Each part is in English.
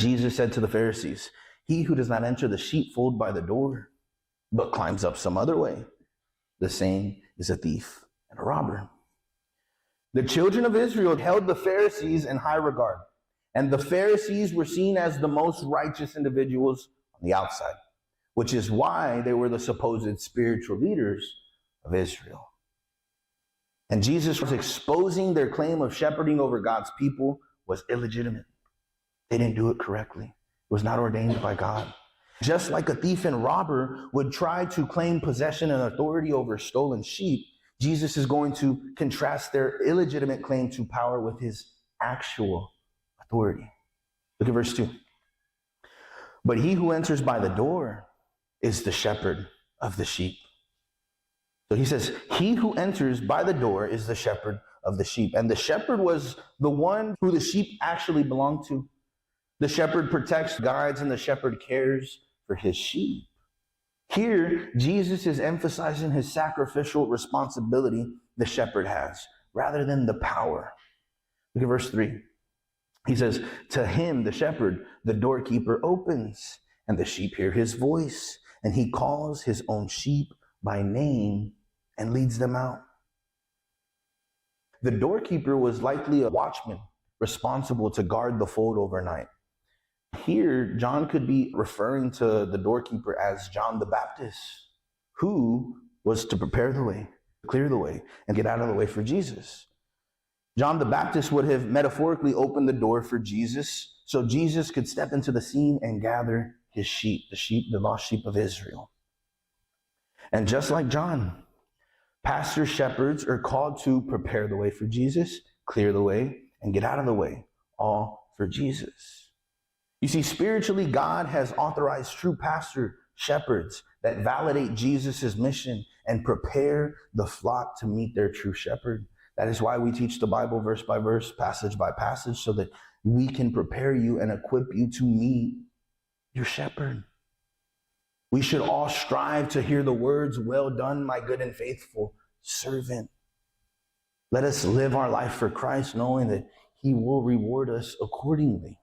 Jesus said to the Pharisees, "He who does not enter the sheepfold by the door, but climbs up some other way, the same is a thief and a robber." The children of Israel held the Pharisees in high regard, and the Pharisees were seen as the most righteous individuals on the outside, which is why they were the supposed spiritual leaders of Israel. And Jesus was exposing their claim of shepherding over God's people was illegitimate. They didn't do it correctly. It was not ordained by God. Just like a thief and robber would try to claim possession and authority over stolen sheep, Jesus is going to contrast their illegitimate claim to power with his actual authority. Look at verse 2. "But he who enters by the door is the shepherd of the sheep." So he says, he who enters by the door is the shepherd of the sheep. And the shepherd was the one who the sheep actually belonged to. The shepherd protects, guides, and the shepherd cares for his sheep. Here, Jesus is emphasizing his sacrificial responsibility the shepherd has, rather than the power. Look at verse 3. He says, "To him, the shepherd, the doorkeeper opens, and the sheep hear his voice, and he calls his own sheep by name and leads them out." The doorkeeper was likely a watchman responsible to guard the fold overnight. Here, John could be referring to the doorkeeper as John the Baptist, who was to prepare the way, clear the way, and get out of the way for Jesus. John the Baptist would have metaphorically opened the door for Jesus so Jesus could step into the scene and gather his sheep, the lost sheep of Israel. And just like John, pastor shepherds are called to prepare the way for Jesus, clear the way, and get out of the way, all for Jesus. You see, spiritually, God has authorized true pastor shepherds that validate Jesus' mission and prepare the flock to meet their true shepherd. That is why we teach the Bible verse by verse, passage by passage, so that we can prepare you and equip you to meet your shepherd. We should all strive to hear the words, "Well done, my good and faithful servant." Let us live our life for Christ, knowing that he will reward us accordingly.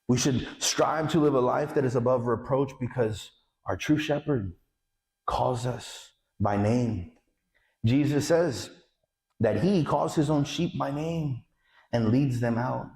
We should strive to live a life that is above reproach because our true shepherd calls us by name. Jesus says that he calls his own sheep by name and leads them out.